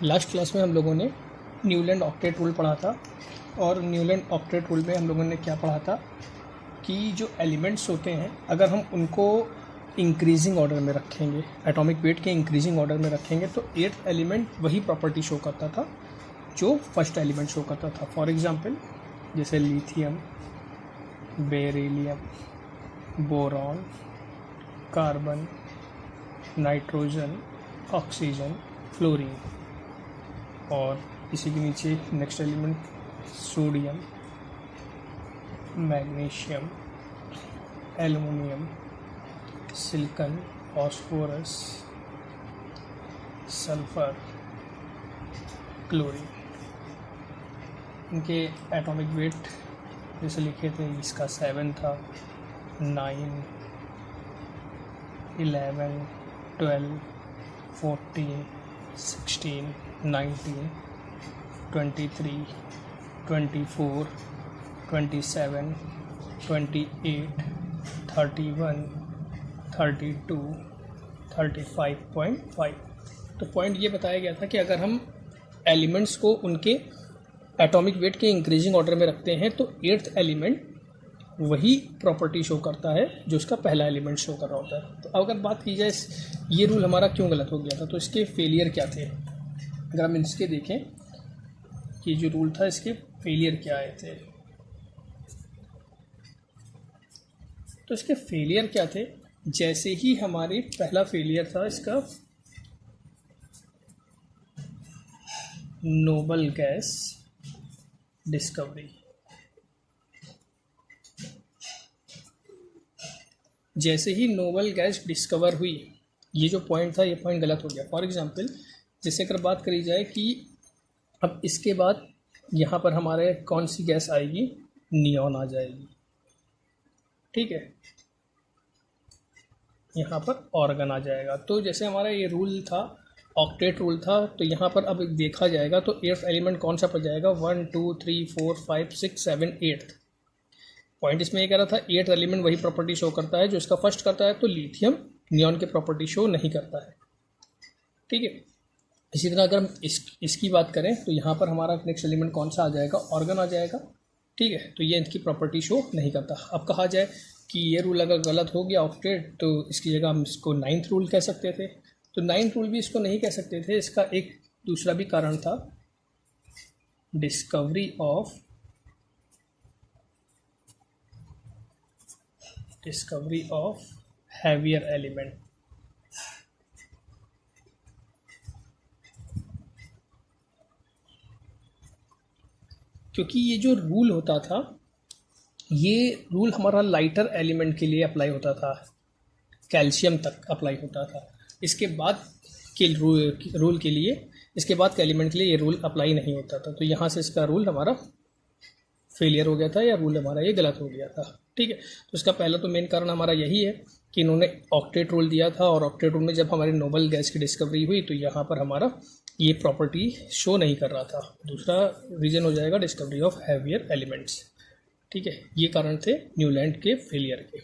Last class में हम लोगों ने न्यूलैंड ऑक्टेट रूल पढ़ा था और न्यूलैंड ऑक्टेट रूल में हम लोगों ने क्या पढ़ा था कि जो एलिमेंट्स होते हैं अगर हम उनको इंक्रीजिंग ऑर्डर में रखेंगे, एटॉमिक वेट के इंक्रीजिंग ऑर्डर में रखेंगे तो एट्थ एलिमेंट वही प्रॉपर्टी शो करता था जो फर्स्ट एलिमेंट शो करता था। फॉर एग्जांपल जैसे lithium, beryllium, boron, carbon, nitrogen, oxygen, fluorine. और इसी के नीचे next element sodium, magnesium, aluminium, silicon, phosphorus, sulphur, chlorine. इनके एटॉमिक वेट जैसे लिखे थे, इसका 7 था, 9, 11, 12, 14, 16, 19, 23, 24, 27, 28, 31, 32, 35.5। तो पॉइंट ये बताया गया था कि अगर हम एलिमेंट्स को उनके एटॉमिक वेट के इंक्रीजिंग ऑर्डर में रखते हैं तो एट्थ एलिमेंट वही प्रॉपर्टी शो करता है जो उसका पहला एलिमेंट शो कर रहा होता है। तो अगर बात की जाए ये रूल हमारा क्यों गलत हो गया था, तो इसके फेलियर क्या थे। अगर हम इसके देखें कि जो रूल था इसके फेलियर क्या आए थे, तो इसके फेलियर क्या थे। जैसे ही हमारी पहला फेलियर था इसका नोबल गैस डिस्कवरी। जैसे ही नोबल गैस डिस्कवर हुई, ये जो पॉइंट था ये पॉइंट गलत हो गया। फॉर एग्जांपल जैसे अगर बात करी जाए कि अब इसके बाद यहाँ पर हमारे कौन सी गैस आएगी, नियॉन आ जाएगी, ठीक है, यहाँ पर ऑर्गन आ जाएगा। तो जैसे हमारा ये रूल था, ऑक्टेट रूल था, तो यहाँ पर अब देखा जाएगा तो एट्थ एलिमेंट कौन सा पड़ जाएगा, 1, 2, 3, 4, 5, 6, 7, 8। पॉइंट इसमें ये कह रहा था एट्थ एलिमेंट वही प्रॉपर्टी शो करता है जो इसका फर्स्ट करता है, तो लिथियम नियॉन के प्रॉपर्टी शो नहीं करता है, ठीक है। इसी तरह अगर हम इसकी बात करें तो यहाँ पर हमारा नेक्स्ट एलिमेंट कौन सा आ जाएगा, ऑर्गन आ जाएगा, ठीक है। तो ये इनकी प्रॉपर्टी शो नहीं करता। अब कहा जाए कि ये रूल अगर गलत हो गया ऑक्टेट, तो इसकी जगह हम इसको 9th रूल कह सकते थे। तो 9th रूल भी इसको नहीं कह सकते थे, इसका एक दूसरा भी कारण था, डिस्कवरी ऑफ हैवियर एलिमेंट। क्योंकि ये जो रूल होता था, ये रूल हमारा लाइटर एलिमेंट के लिए अप्लाई होता था, कैल्शियम तक अप्लाई होता था। इसके बाद के रूल के लिए, इसके बाद के एलिमेंट के लिए ये रूल अप्लाई नहीं होता था। तो यहाँ से इसका रूल हमारा फेलियर हो गया था या रूल हमारा ये गलत हो गया था, ठीक है। तो इसका पहला तो मेन कारण हमारा यही है कि इन्होंने ऑक्टेट रूल दिया था और ऑक्टेट रूल में जब हमारी नोबल गैस की डिस्कवरी हुई तो यहाँ पर हमारा ये प्रॉपर्टी शो नहीं कर रहा था। दूसरा रीज़न हो जाएगा डिस्कवरी ऑफ हैवियर एलिमेंट्स, ठीक है। ये कारण थे न्यूलैंड के फेलियर के।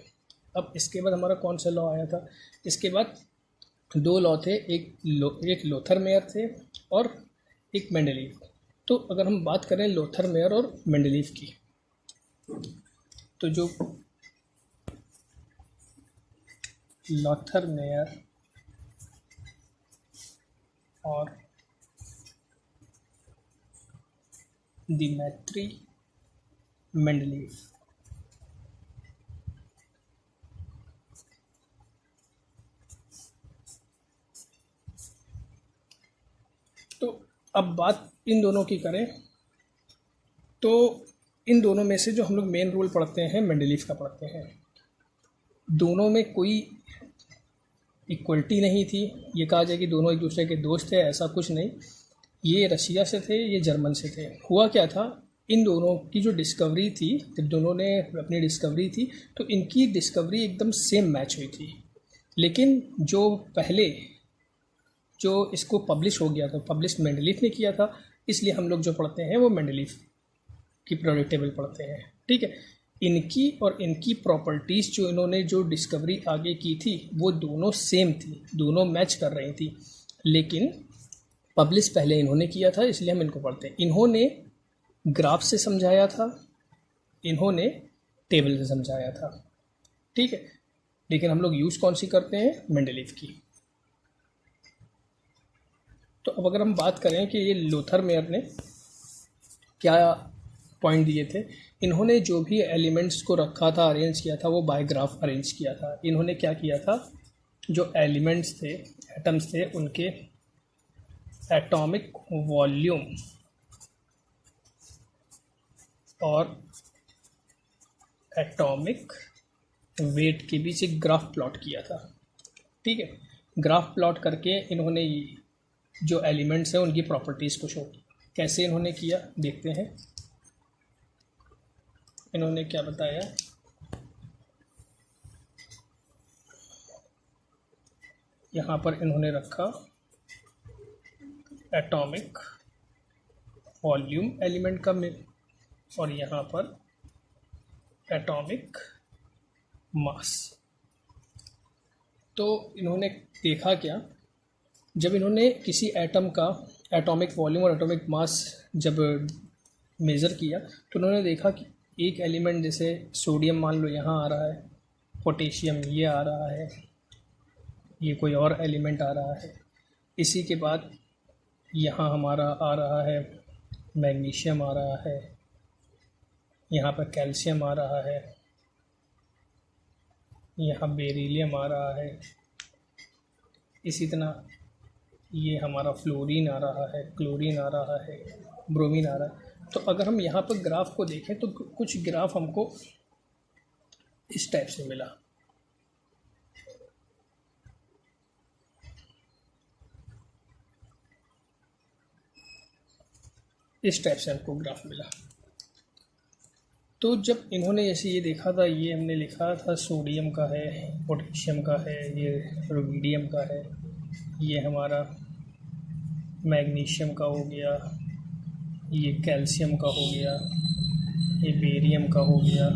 अब इसके बाद हमारा कौन सा लॉ आया था, इसके बाद 2 लॉ थे, एक लोथर मेयर थे और एक मेंडलीव। तो अगर हम बात करें लोथर मेयर और मेंडलीव की, तो जो लोथर मेयर और दिमेत्री मेंडलीव, तो अब बात इन दोनों की करें तो इन दोनों में से जो हम लोग मेन रूल पढ़ते हैं मेंडलीव का पढ़ते हैं। दोनों में कोई इक्वलिटी नहीं थी, ये कहा जाए कि दोनों एक दूसरे के दोस्त थे, ऐसा कुछ नहीं। ये रशिया से थे, ये जर्मन से थे। हुआ क्या था, इन दोनों की जो डिस्कवरी थी, जब दोनों ने अपनी डिस्कवरी थी तो इनकी डिस्कवरी एकदम सेम मैच हुई थी। लेकिन जो पहले जो इसको पब्लिश हो गया था, पब्लिश मेंडलीव ने किया था, इसलिए हम लोग जो पढ़ते हैं वो मेंडलीव की पीरियोडिक टेबल पढ़ते हैं, ठीक है। इनकी और इनकी प्रॉपर्टीज़ जो इन्होंने जो डिस्कवरी आगे की थी वो दोनों सेम थी, दोनों मैच कर रही थी। लेकिन पब्लिश पहले इन्होंने किया था, इसलिए हम इनको पढ़ते हैं। इन्होंने ग्राफ से समझाया था, इन्होंने टेबल से समझाया था, ठीक है। लेकिन हम लोग यूज़ कौन सी करते हैं? मेंडलीव की। तो अब अगर हम बात करें कि ये लोथर मेयर ने क्या पॉइंट दिए थे, इन्होंने जो भी एलिमेंट्स को रखा था, अरेंज किया था, वो बाय ग्राफ अरेंज किया था। इन्होंने क्या किया था, जो एलिमेंट्स थे, एटम्स थे, उनके एटॉमिक वॉल्यूम और एटॉमिक वेट के बीच एक ग्राफ प्लॉट किया था, ठीक है। ग्राफ प्लॉट करके इन्होंने जो एलिमेंट्स हैं उनकी प्रॉपर्टीज़ को शो किया। कैसे इन्होंने किया देखते हैं। इन्होंने क्या बताया, यहाँ पर इन्होंने रखा एटॉमिक वॉल्यूम एलिमेंट का और यहाँ पर एटॉमिक मास। तो इन्होंने देखा क्या, जब इन्होंने किसी एटम का एटॉमिक वॉल्यूम और एटॉमिक मास जब मेज़र किया, तो उन्होंने देखा कि एक एलिमेंट जैसे सोडियम मान लो यहाँ आ रहा है, पोटेशियम ये आ रहा है, ये कोई और एलिमेंट आ रहा है। इसी के बाद यहाँ हमारा आ रहा है मैग्नीशियम आ रहा है, यहाँ पर कैल्शियम आ रहा है, यहाँ बेरिलियम आ रहा है, इसी तरह ये हमारा फ्लोरीन आ रहा है, क्लोरीन आ रहा है, ब्रोमीन आ रहा है। तो अगर हम यहाँ पर ग्राफ को देखें तो कुछ ग्राफ हमको इस टाइप से मिला। इस टाइप से हमको ग्राफ मिला। तो जब इन्होंने जैसे ये देखा था, ये हमने लिखा था सोडियम का है, पोटेशियम का है, ये रुबिडियम का है, ये हमारा मैग्नीशियम का हो गया, ये कैल्शियम का हो गया, ये बेरियम का हो गया,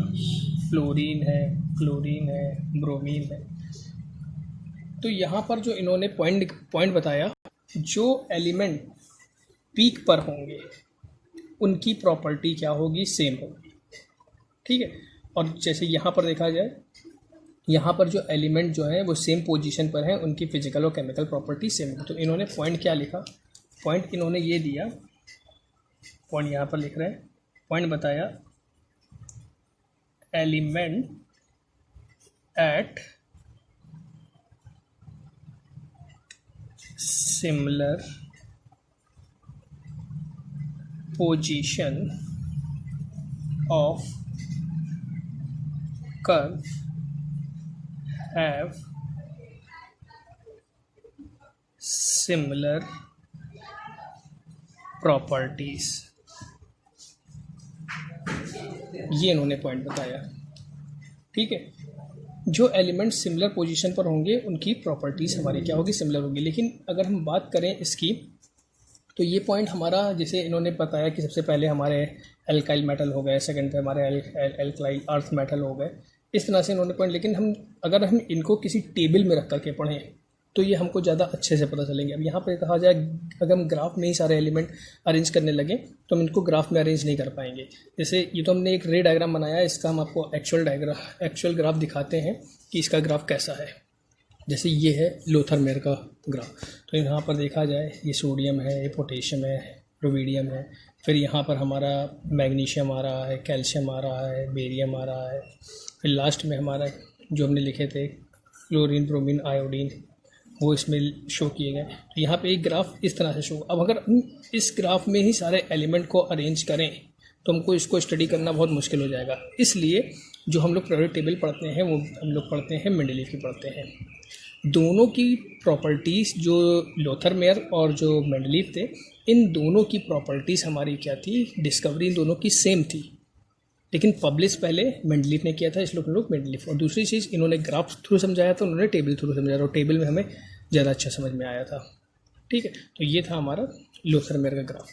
फ्लोरीन है, क्लोरीन है, ब्रोमीन है। तो यहाँ पर जो इन्होंने पॉइंट बताया, जो एलिमेंट पीक पर होंगे उनकी प्रॉपर्टी क्या होगी? सेम होगी, ठीक है। और जैसे यहाँ पर देखा जाए, यहाँ पर जो एलिमेंट जो है वो सेम पोजीशन पर हैं, उनकी फिजिकल और केमिकल प्रॉपर्टी सेम होगी। तो इन्होंने पॉइंट क्या लिखा, पॉइंट इन्होंने ये दिया, पॉइंट यहाँ पर लिख रहे हैं, पॉइंट बताया element at similar position of curve have similar properties. ये इन्होंने पॉइंट बताया, ठीक है। जो एलिमेंट सिमिलर पोजीशन पर होंगे उनकी प्रॉपर्टीज़ हमारी क्या होगी? सिमिलर होगी। लेकिन अगर हम बात करें इसकी, तो ये पॉइंट हमारा, जैसे इन्होंने बताया कि सबसे पहले हमारे एल्काइल मेटल हो गए, सेकंड पे हमारे एल्काइल अर्थ मेटल हो गए, इस तरह से इन्होंने पॉइंट। लेकिन अगर हम इनको किसी टेबल में रख करके पढ़ें तो ये हमको ज़्यादा अच्छे से पता चलेंगे। अब यहाँ पे कहा जाए, अगर हम ग्राफ में ही सारे एलिमेंट अरेंज करने लगे तो हम इनको ग्राफ में अरेंज नहीं कर पाएंगे। जैसे ये तो हमने एक रे डायग्राम बनाया है, इसका हम आपको एक्चुअल ग्राफ दिखाते हैं कि इसका ग्राफ कैसा है। जैसे ये है लोथर मेयर का ग्राफ। तो यहाँ पर देखा जाए, ये सोडियम है, ये पोटेशियम है, रुबिडियम है, फिर यहाँ पर हमारा मैग्नीशियम आ रहा है, कैल्शियम आ रहा है, बेरियम आ रहा है, फिर लास्ट में हमारा जो हमने लिखे थे क्लोरीन, ब्रोमीन, आयोडीन, वो इसमें शो किए गए। तो यहाँ पे एक ग्राफ इस तरह से शो। अब अगर हम इस ग्राफ में ही सारे एलिमेंट को अरेंज करें तो हमको इसको स्टडी करना बहुत मुश्किल हो जाएगा। इसलिए जो हम लोग पीरियोडिक टेबल पढ़ते हैं वो हम लोग पढ़ते हैं मेंडलीव की पढ़ते हैं। दोनों की प्रॉपर्टीज़, जो लोथर मेयर और जो मेंडलीव थे, इन दोनों की प्रॉपर्टीज़ हमारी क्या थी? डिस्कवरी इन दोनों की सेम थी, लेकिन पब्लिश पहले मेंडलीव ने किया था, इसलिए हम लोग मेंडलीव। और दूसरी चीज़, इन्होंने ग्राफ थ्रू समझाया था, उन्होंने टेबल थ्रू समझाया, और टेबल में हमें ज़्यादा अच्छा समझ में आया था, ठीक है। तो ये था हमारा लोथर मेयर का ग्राफ।